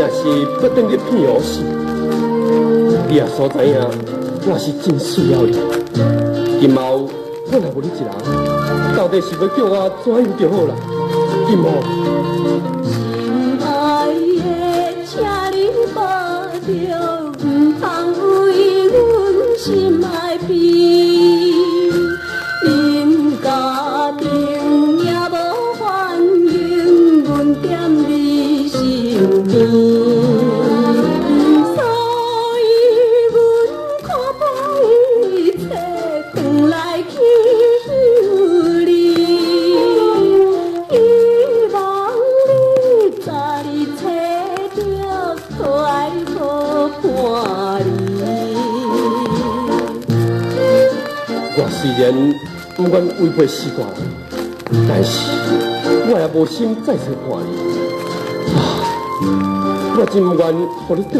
若是要等你骗我死，你也所知影，我是真需要你。今后我若无你一人，到底是要叫我怎样就好啦？金毛。心爱的，请你保重，唔通为阮心爱悲。恁家庭也无反映，阮惦你身边。 虽然不愿违背习惯，但是我也无心再次看你。我真不愿让你转去，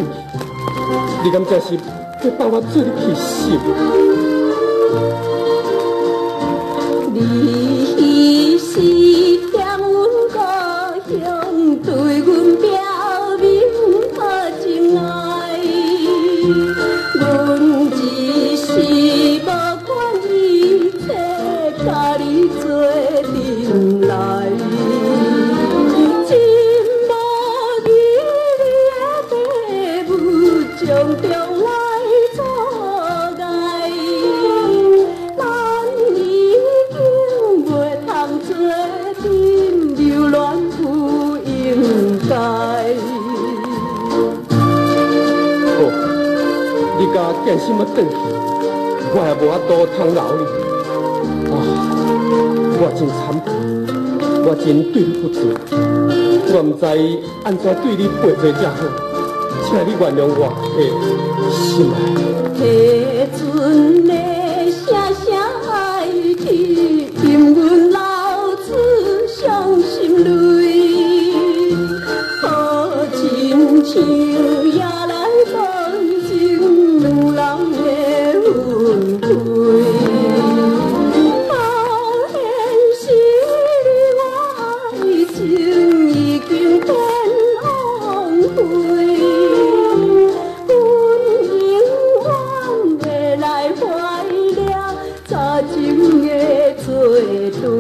你敢真是要放我做你去死？你是欠阮故乡，对阮表明好情爱，阮只是无。 甲你做阵来，真无义你的父母将将来阻碍，咱已经袂通做阵流浪不应该。好，你家建心要转去，我也无法度通留你。 我真惭愧，我真对你不住，我唔知安怎对你陪做才好，请你原谅我，心爱。迄阵的声声爱去，因阮老子伤心泪，好亲像也来放情两人的婚配。 情的做对。